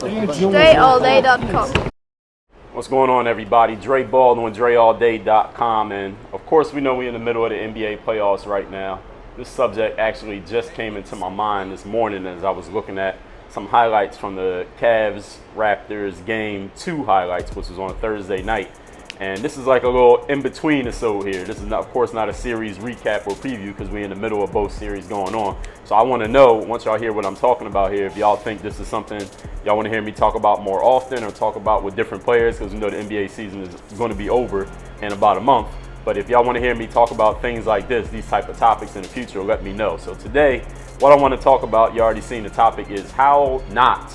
DreAllDay.com. What's going on, everybody? Dre Baldwin, DreAllDay.com, and of course we know we're in the middle of the NBA playoffs right now. This subject actually just came into my mind this morning as I was looking at some highlights from the Cavs-Raptors Game 2 highlights, which was on Thursday night. And this is like a little in-between episode here. This is, not, of course, not a series recap or preview because we're in the middle of both series going on. So I want to know, once y'all hear what I'm talking about here, if y'all think this is something y'all want to hear me talk about more often or talk about with different players, because we know the NBA season is going to be over in about a month. But if y'all want to hear me talk about things like this, these type of topics in the future, let me know. So today, what I want to talk about, you already seen the topic, is how not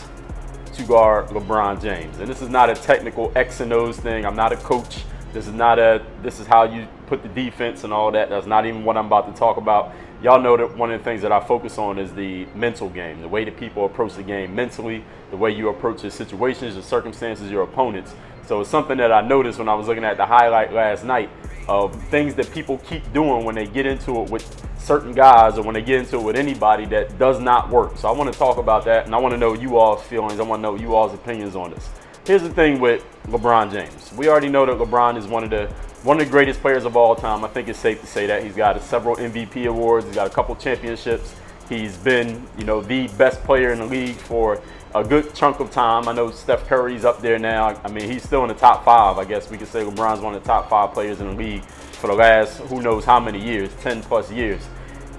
to guard LeBron James. And this is not a technical X and O's thing. I'm not a coach. This is how you put the defense and all that. That's not even what I'm about to talk about. Y'all know that one of the things that I focus on is the mental game, the way that people approach the game mentally, the way you approach the situations, the circumstances, your opponents. So it's something that I noticed when I was looking at the highlight last night of things that people keep doing when they get into it with certain guys or when they get into it with anybody that does not work. So I want to talk about that, and I want to know you all's feelings. I want to know you all's opinions on this. Here's the thing with LeBron James. We already know that LeBron is one of the greatest players of all time. I think it's safe to say that. He's got several MVP awards. He's got a couple championships. He's been, the best player in the league for a good chunk of time. I know Steph Curry's up there now. I mean, he's still in the top 5. I guess we could say LeBron's one of the top 5 players in the league for the last who knows how many years, 10 plus years.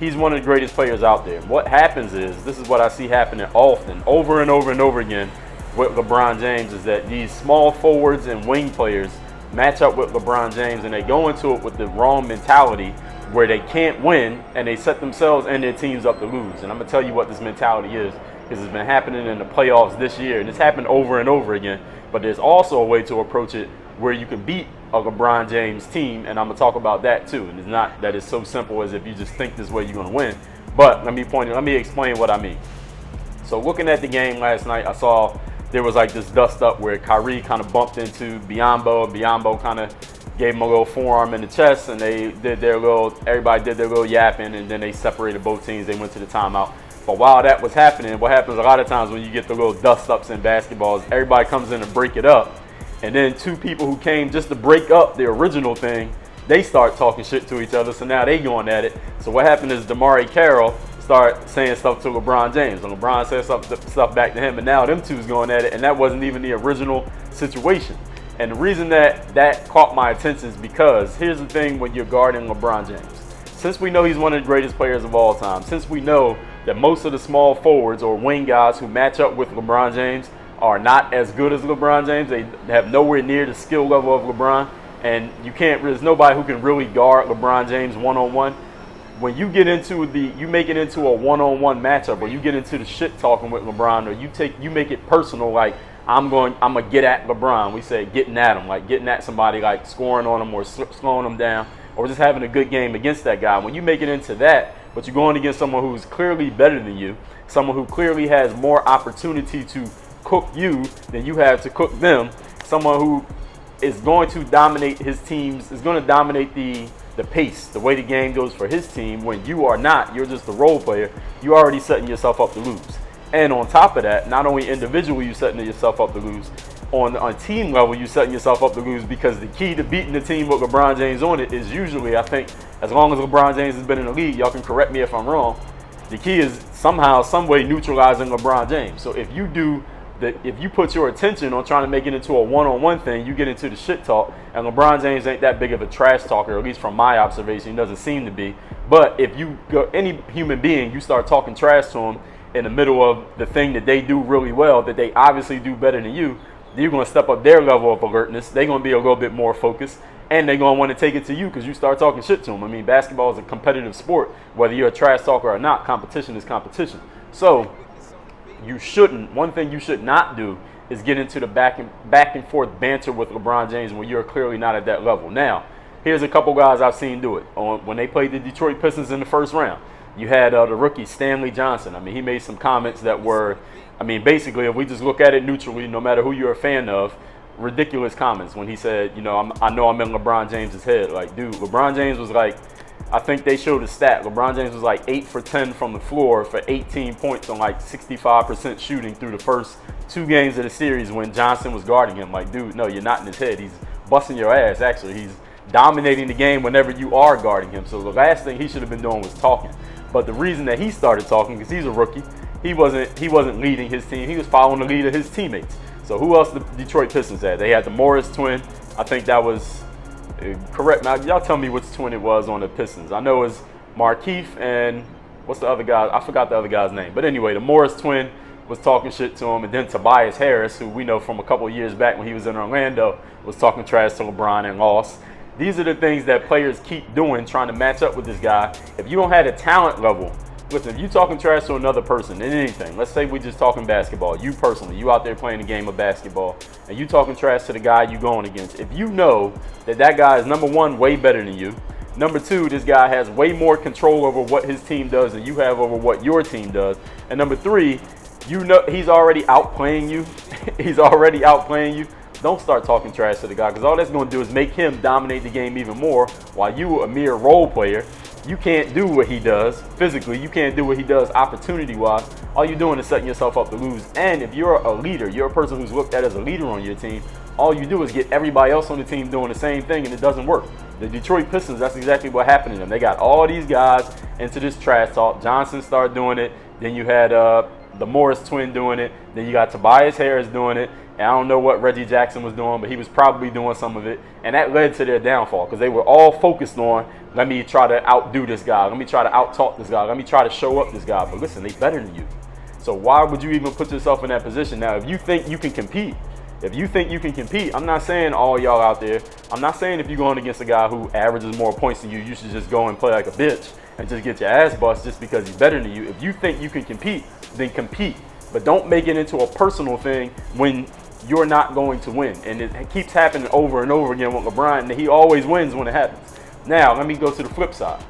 He's one of the greatest players out there. What happens is, this is what I see happening often, over and over and over again with LeBron James, is that these small forwards and wing players match up with LeBron James and they go into it with the wrong mentality where they can't win and they set themselves and their teams up to lose. And I'm going to tell you what this mentality is, because it's been happening in the playoffs this year, and it's happened over and over again. But there's also a way to approach it where you can beat a LeBron James team, and I'm going to talk about that too. And it's not that it's so simple as if you just think this way you're going to win. But let me explain what I mean. So looking at the game last night, I saw there was like this dust up where Kyrie kind of bumped into Biyombo. Biyombo kind of gave him a little forearm in the chest, and everybody did their little yapping, and then they separated both teams. They went to the timeout. But while that was happening, what happens a lot of times when you get the little dust ups in basketball is everybody comes in to break it up. And then two people who came just to break up the original thing, they start talking shit to each other. So now they going at it. So what happened is DeMarre Carroll start saying stuff to LeBron James, and LeBron says stuff back to him, and now them two's going at it, and that wasn't even the original situation. And the reason that caught my attention is because here's the thing when you're guarding LeBron James. Since we know he's one of the greatest players of all time, since we know that most of the small forwards or wing guys who match up with LeBron James are not as good as LeBron James, they have nowhere near the skill level of LeBron, and there's nobody who can really guard LeBron James one-on-one. When you get into you make it into a one-on-one matchup, or you get into the shit talking with LeBron, or you make it personal, like I'm gonna get at LeBron. We say getting at him, like getting at somebody, like scoring on him or slowing him down, or just having a good game against that guy. When you make it into that, but you're going against someone who's clearly better than you, someone who clearly has more opportunity to cook you than you have to cook them, someone who is going to dominate his teams, is going to dominate the pace, the way the game goes for his team, when you are not, you're just a role player, you're already setting yourself up to lose. And on top of that, not only individually you're setting yourself up to lose, on team level you're setting yourself up to lose, because the key to beating the team with LeBron James on it is usually, I think, as long as LeBron James has been in the league, y'all can correct me if I'm wrong, the key is somehow, some way neutralizing LeBron James. So if you put your attention on trying to make it into a one-on-one thing, you get into the shit talk, and LeBron James ain't that big of a trash talker, at least from my observation, he doesn't seem to be. But if you go, any human being, you start talking trash to him in the middle of the thing that they do really well, that they obviously do better than you, you're going to step up their level of alertness. They're going to be a little bit more focused, and they're going to want to take it to you because you start talking shit to them. I mean, basketball is a competitive sport. Whether you're a trash talker or not, competition is competition. So one thing you should not do is get into the back and forth banter with LeBron James when you're clearly not at that level. Now, here's a couple guys I've seen do it. When they played the Detroit Pistons in the first round, you had the rookie Stanley Johnson. I mean, he made some comments that were, basically, if we just look at it neutrally, no matter who you're a fan of, ridiculous comments when he said, I know I'm in LeBron James's head. Like, dude, LeBron James was like, I think they showed a stat. LeBron James was like 8 for 10 from the floor for 18 points on like 65% shooting through the first 2 games of the series when Johnson was guarding him. Like, dude, no, you're not in his head. He's busting your ass, actually. He's dominating the game whenever you are guarding him. So the last thing he should have been doing was talking. But the reason that he started talking, because he's a rookie, he wasn't leading his team. He was following the lead of his teammates. So who else the Detroit Pistons had? They had the Morris twin. I think that was correct. Now, y'all tell me which twin it was on the Pistons. I know it was Markeith and what's the other guy? I forgot the other guy's name. But anyway, the Morris twin was talking shit to him. And then Tobias Harris, who we know from a couple of years back when he was in Orlando, was talking trash to LeBron and lost. These are the things that players keep doing, trying to match up with this guy. If you don't have a talent level, listen, if you talking trash to another person in anything, let's say we just talking basketball, you personally, you out there playing a game of basketball, and you talking trash to the guy you going against. If you know that that guy is, number one, way better than you, number two, this guy has way more control over what his team does than you have over what your team does, and number three, you know he's already outplaying you, he's already outplaying you, don't start talking trash to the guy, because all that's going to do is make him dominate the game even more, while you, a mere role player, you can't do what he does physically. You can't do what he does opportunity-wise. All you're doing is setting yourself up to lose. And if you're a leader, you're a person who's looked at as a leader on your team, all you do is get everybody else on the team doing the same thing, and it doesn't work. The Detroit Pistons, that's exactly what happened to them. They got all these guys into this trash talk. Johnson started doing it. Then you had the Morris twin doing it. Then you got Tobias Harris doing it. And I don't know what Reggie Jackson was doing, but he was probably doing some of it. And that led to their downfall, because they were all focused on, let me try to outdo this guy. Let me try to out-talk this guy. Let me try to show up this guy. But listen, they're better than you. So why would you even put yourself in that position? Now, if you think you can compete, I'm not saying all y'all out there, I'm not saying if you're going against a guy who averages more points than you, you should just go and play like a bitch and just get your ass bust just because he's better than you. If you think you can compete, then compete. But don't make it into a personal thing when you're not going to win. And it keeps happening over and over again with LeBron, and he always wins when it happens. Now, let me go to the flip side.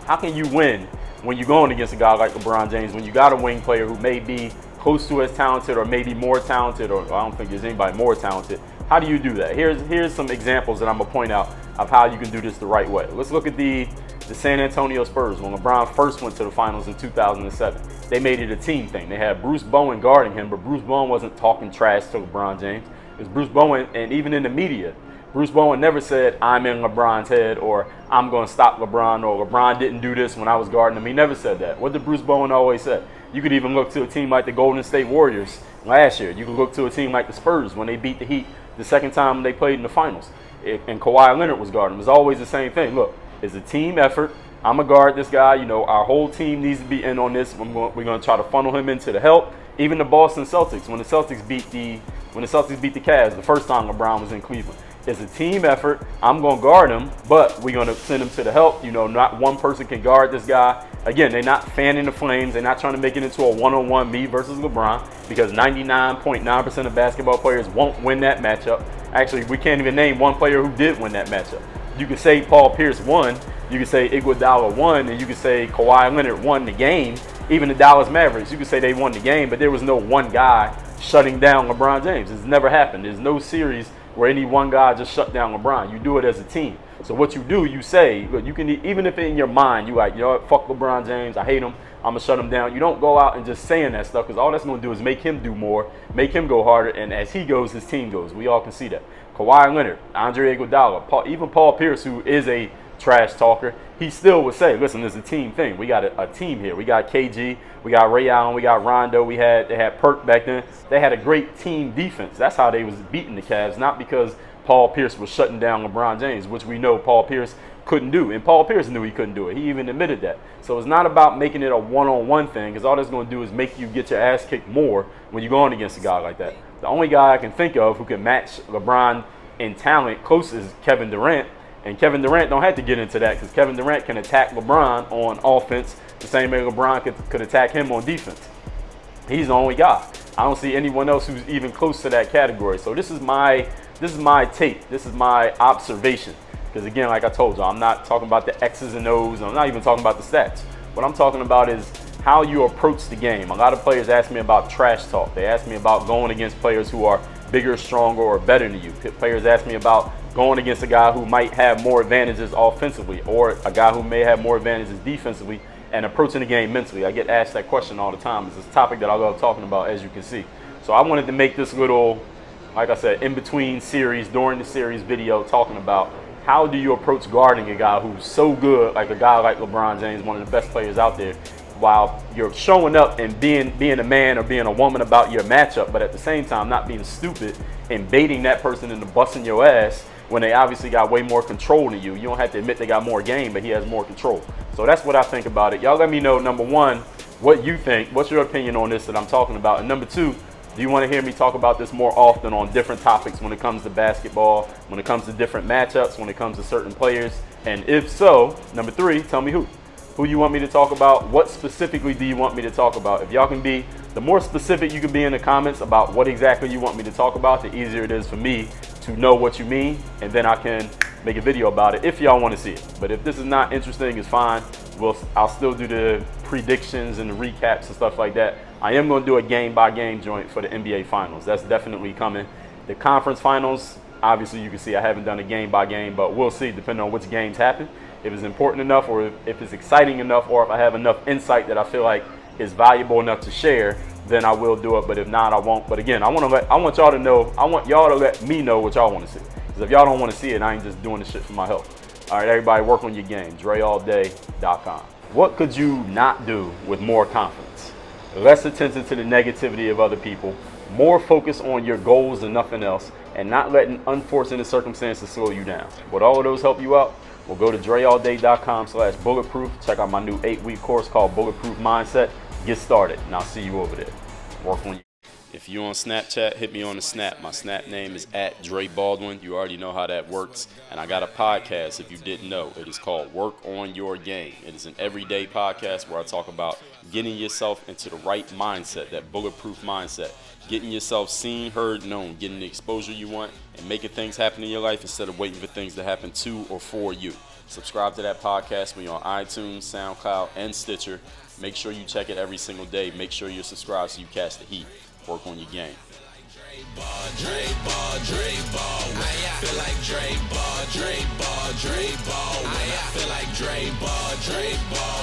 How can you win when you're going against a guy like LeBron James, when you got a wing player who may be close to as talented or maybe more talented, or I don't think there's anybody more talented? How do you do that? Here's some examples that I'm going to point out of how you can do this the right way. Let's look at the San Antonio Spurs. When LeBron first went to the finals in 2007, they made it a team thing. They had Bruce Bowen guarding him, but Bruce Bowen wasn't talking trash to LeBron James. It was Bruce Bowen, and even in the media, Bruce Bowen never said, I'm in LeBron's head, or I'm going to stop LeBron, or LeBron didn't do this when I was guarding him. He never said that. What did Bruce Bowen always say? You could even look to a team like the Golden State Warriors last year. You could look to a team like the Spurs when they beat the Heat the second time they played in the finals. And Kawhi Leonard was guarding him. It's always the same thing. Look, it's a team effort. I'm going to guard this guy. You know, our whole team needs to be in on this. We're going to try to funnel him into the help. Even the Boston Celtics, when the Celtics beat the Cavs the first time LeBron was in Cleveland. It's a team effort. I'm going to guard him, but we're going to send him to the help. You know, not one person can guard this guy. Again, they're not fanning the flames. They're not trying to make it into a one-on-one me versus LeBron, because 99.9% of basketball players won't win that matchup. Actually, we can't even name one player who did win that matchup. You could say Paul Pierce won. You could say Iguodala won, and you could say Kawhi Leonard won the game. Even the Dallas Mavericks, you could say they won the game, but there was no one guy shutting down LeBron James. It's never happened. There's no series where any one guy just shut down LeBron. You do it as a team. So what you do, you say, look, you can, even if in your mind, you like, you know what, fuck LeBron James, I hate him, I'm going to shut him down. You don't go out and just saying that stuff, because all that's going to do is make him do more, make him go harder, and as he goes, his team goes. We all can see that. Kawhi Leonard, Andre Iguodala, even Paul Pierce, who is a trash talker, he still would say, listen, it's a team thing. We got a team here. We got KG, we got Ray Allen, we got Rondo, they had Perk back then. They had a great team defense. That's how they was beating the Cavs, not because Paul Pierce was shutting down LeBron James, which we know Paul Pierce couldn't do. And Paul Pierce knew he couldn't do it. He even admitted that. So it's not about making it a one-on-one thing, because all that's going to do is make you get your ass kicked more when you're going against a guy like that. The only guy I can think of who can match LeBron in talent close is Kevin Durant. And Kevin Durant don't have to get into that, because Kevin Durant can attack LeBron on offense the same way LeBron could attack him on defense. He's the only guy. I don't see anyone else who's even close to that category. So this is my take. This is my observation. Because again, like I told you, I'm not talking about the X's and O's. I'm not even talking about the stats. What I'm talking about is how you approach the game. A lot of players ask me about trash talk. They ask me about going against players who are bigger, stronger, or better than you. Players ask me about going against a guy who might have more advantages offensively, or a guy who may have more advantages defensively, and approaching the game mentally. I get asked that question all the time. It's a topic that I love talking about, as you can see. So I wanted to make this little, like I said, in between series, during the series video, talking about how do you approach guarding a guy who's so good, like a guy like LeBron James, one of the best players out there, while you're showing up and being a man or being a woman about your matchup, but at the same time not being stupid and baiting that person into busting your ass when they obviously got way more control than you. You don't have to admit they got more game, but he has more control. So that's what I think about it. Y'all let me know, number one, what you think. What's your opinion on this that I'm talking about? And number two, do you want to hear me talk about this more often on different topics when it comes to basketball, when it comes to different matchups, when it comes to certain players? And if so, number three, tell me who you want me to talk about. What specifically do you want me to talk about? If y'all can be, the more specific you can be in the comments about what exactly you want me to talk about, the easier it is for me to know what you mean, and then I can make a video about it if y'all want to see it. But if this is not interesting, it's fine. I'll still do the predictions and the recaps and stuff like that. I am going to do a game-by-game joint for the NBA Finals. That's definitely coming. The conference finals, obviously you can see I haven't done a game-by-game, but we'll see depending on which games happen. If it's important enough, or if it's exciting enough, or if I have enough insight that I feel like is valuable enough to share, then I will do it. But if not, I won't. But again, I want y'all to know, I want y'all to let me know what y'all want to see. Because if y'all don't want to see it, I ain't just doing this shit for my health. All right, everybody, work on your game. DreAllDay.com. What could you not do with more confidence? Less attention to the negativity of other people, more focus on your goals than nothing else, and not letting unfortunate circumstances slow you down. Would all of those help you out? Well, go to DreAllDay.com/bulletproof. Check out my new 8-week course called Bulletproof Mindset. Get started, and I'll see you over there. Work on you. If you're on Snapchat, hit me on the Snap. My Snap name is @Dre Baldwin. You already know how that works. And I got a podcast, if you didn't know. It is called Work on Your Game. It is an everyday podcast where I talk about getting yourself into the right mindset, that bulletproof mindset. Getting yourself seen, heard, known. Getting the exposure you want and making things happen in your life instead of waiting for things to happen to or for you. Subscribe to that podcast. We're on iTunes, SoundCloud, and Stitcher. Make sure you check it every single day. Make sure you're subscribed so you catch the heat. Work on your game. Dre Ball. I feel like Dre Ball. I feel like Dre Ball.